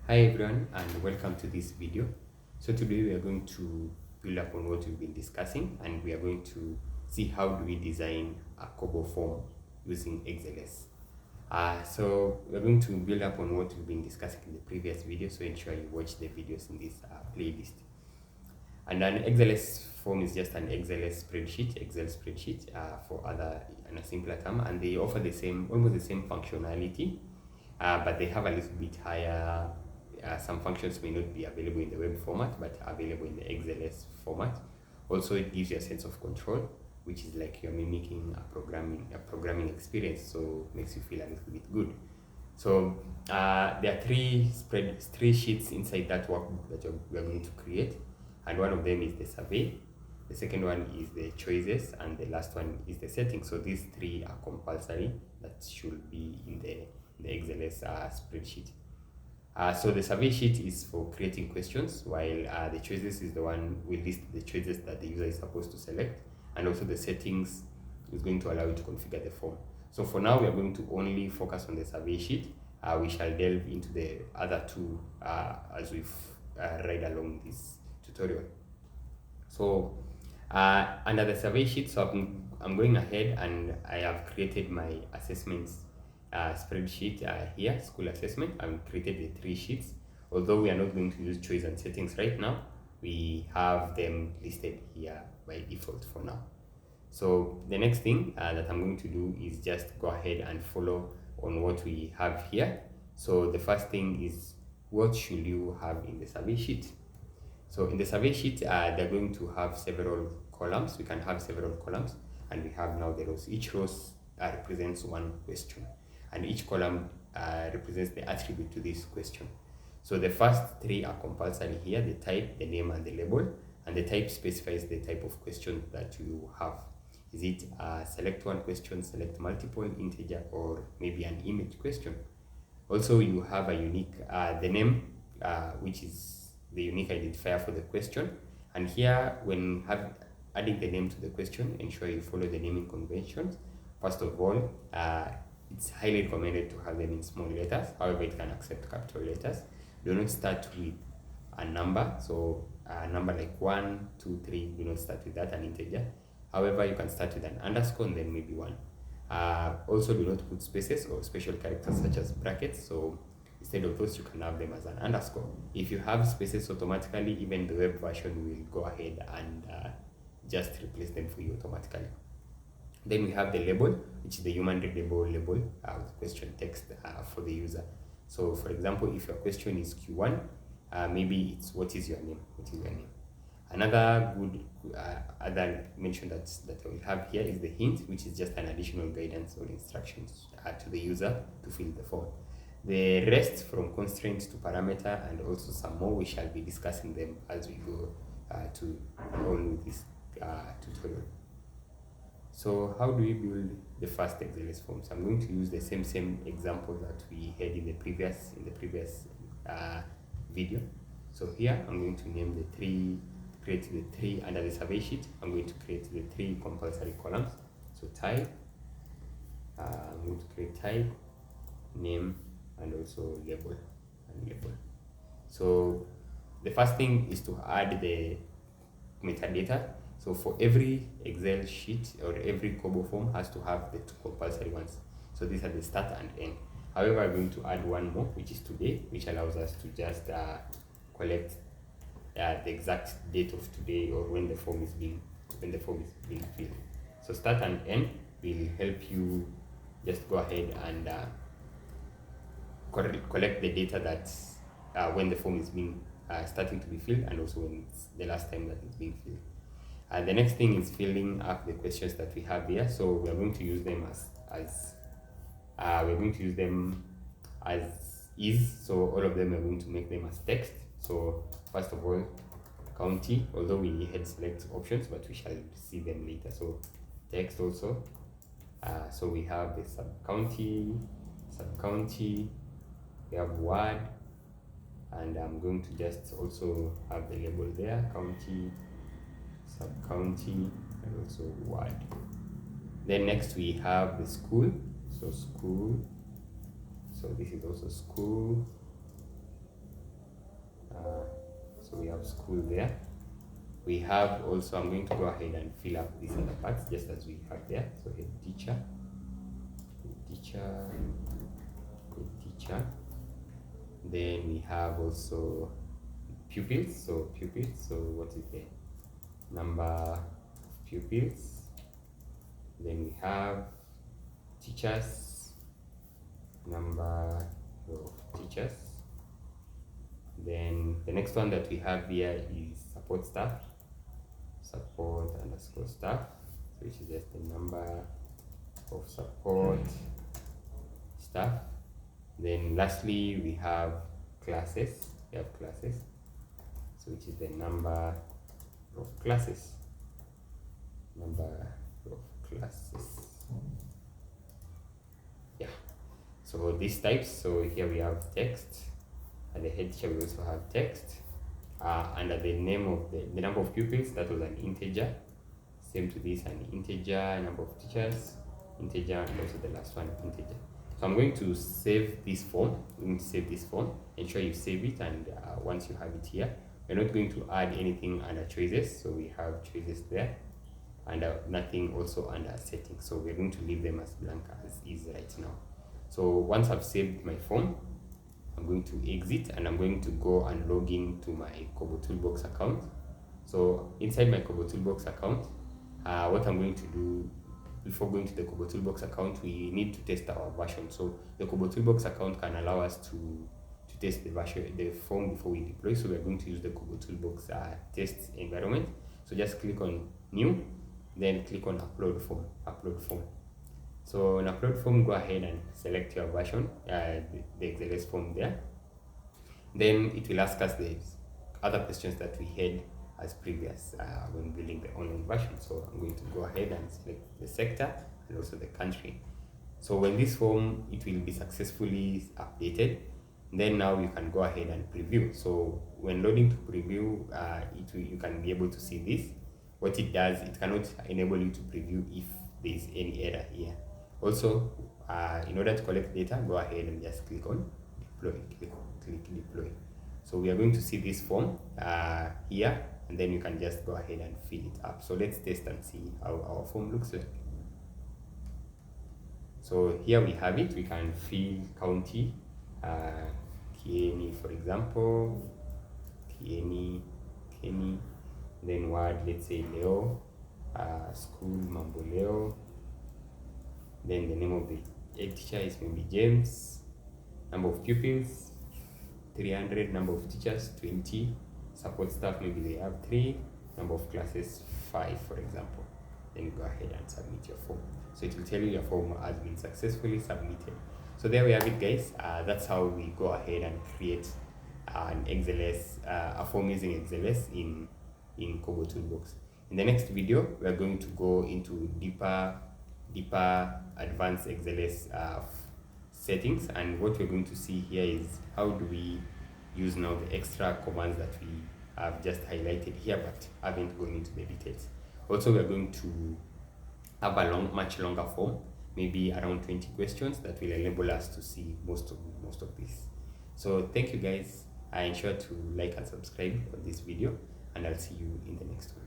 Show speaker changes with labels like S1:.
S1: Hi everyone and welcome to this video. So today we are going to build up on what we've been discussing, and we are going to see how do we design a Kobo form using XLS. So we're going to build up on what we've been discussing in the previous video, so ensure you watch the videos in this playlist. And an XLS form is just an XLS spreadsheet, Excel spreadsheet for other in a simpler term, and they offer the same, almost the same functionality, but they have a little bit higher. Some functions may not be available in the web format, but are available in the XLS format. Also, it gives you a sense of control, which is like you're mimicking a programming experience, so makes you feel a little bit good. So there are three sheets inside that workbook that we are going to create, and one of them is the survey. The second one is the choices, and the last one is the settings. So these three are compulsory that should be in the XLS spreadsheet. So the survey sheet is for creating questions, while the choices is the one we list the choices that the user is supposed to select, and also the settings is going to allow you to configure the form. So for now, we are going to only focus on the survey sheet. We shall delve into the other two as we ride along this tutorial. So under the survey sheet, so I'm going ahead and I have created my assessments spreadsheet here, school assessment. I've created the three sheets. Although we are not going to use choice and settings right now, we have them listed here by default for now. So the next thing that I'm going to do is just go ahead and follow on what we have here. So the first thing is, what should you have in the survey sheet? So in the survey sheet, they're going to have several columns. We can have several columns, and we have now the rows. Each row represents one question, and each column represents the attribute to this question. So the first three are compulsory here: the type, the name, and the label. And the type specifies the type of question that you have. Is it select one question, select multiple, integer, or maybe an image question? Also, you have a unique, the name, which is the unique identifier for the question. And here, when adding the name to the question, ensure you follow the naming conventions. First of all, it's highly recommended to have them in small letters. However, it can accept capital letters. Do not start with a number. So a number like 1, 2, 3, do not start with that, an integer. However, you can start with an underscore and then maybe 1. Also, do not put spaces or special characters such as brackets. So instead of those, you can have them as an underscore. If you have spaces automatically, even the web version will go ahead and just replace them for you automatically. Then we have the label, which is the human readable label with question text for the user. So for example, if your question is Q1, maybe it's what is your name? What is your name? Another good other mention that I will have here is the hint, which is just an additional guidance or instructions to the user to fill the form. The rest from constraints to parameter and also some more, we shall be discussing them as we go to on with this tutorial. So how do we build the first XLS form? So I'm going to use the same example that we had in the previous video. So here I'm going to name create the three under the survey sheet. I'm going to create the three compulsory columns. So type, I'm going to create type, name, and also label and label. So the first thing is to add the metadata. So for every Excel sheet or every Kobo form has to have the two compulsory ones. So these are the start and end. However, I'm going to add one more, which is today, which allows us to just collect the exact date of today or when the form is being filled. So start and end will help you just go ahead and collect the data that's when the form is being starting to be filled, and also when it's the last time that it's being filled. The next thing is filling up the questions that we have here. So we're going to use them as is. So all of them are going to make them as text. So first of all, county, although we had select options, but we shall see them later. So text also. So we have the sub-county, we have word, and I'm going to just also have the label there, county, sub-county, and also word. Then next we have the school. So school, so this is also school, So we have school there. We have also, I'm going to go ahead and fill up these other parts just as we have there. So head teacher, then we have also pupils. So what is the number of pupils? Then we have teachers, number of teachers. Then the next one that we have here is support staff, support underscore staff, which is just the number of support staff. Then lastly we have classes. We have classes, so which is the number of classes. Yeah, so these types. So here we have text. At the head teacher we also have text. Under the name of the number of pupils, that was an integer. Same to this, an integer. Number of teachers, integer, and also the last one, integer. So I'm going to save this form. Ensure you save it, and once you have it here, we're not going to add anything under choices. So we have choices there, and nothing also under settings. So we're going to leave them as blank as is right now. So once I've saved my form, I'm going to exit, and I'm going to go and log in to my KoboToolbox account. So inside my KoboToolbox account, what I'm going to do before going to the KoboToolbox account, we need to test our version. So the KoboToolbox account can allow us to test the form before we deploy. So we're going to use the KoboToolbox test environment. So just click on new, then click on upload form. So in upload form, go ahead and select your version, the XLS form there. Then it will ask us the other questions that we had as previous when building the online version. So I'm going to go ahead and select the sector and also the country. So when this form, it will be successfully updated, then now you can go ahead and preview. So when loading to preview, you can be able to see this. What it does, it cannot enable you to preview if there is any error here. Also, in order to collect data, go ahead and just click on deploy. Click deploy. So we are going to see this form here, and then you can just go ahead and fill it up. So let's test and see how our form looks like. So here we have it. We can fill county, Kieni, for example, Kieni, then word, let's say Leo, school Mambo Leo. Then the name of the head teacher is maybe James. Number of pupils, 300. Number of teachers, 20. Support staff, maybe they have 3. Number of classes, 5, for example. Then you go ahead and submit your form. So it will tell you your form has been successfully submitted. So there we have it, guys. That's how we go ahead and create an XLS, a form using XLS in KoboToolbox. In the next video, we are going to go into deeper advanced XLS settings, and what we're going to see here is how do we use now the extra commands that we have just highlighted here but haven't gone into the details. Also, we are going to have a much longer form, maybe around 20 questions, that will enable us to see most of this. So thank you, guys. Ensure to like and subscribe on this video, and I'll see you in the next one.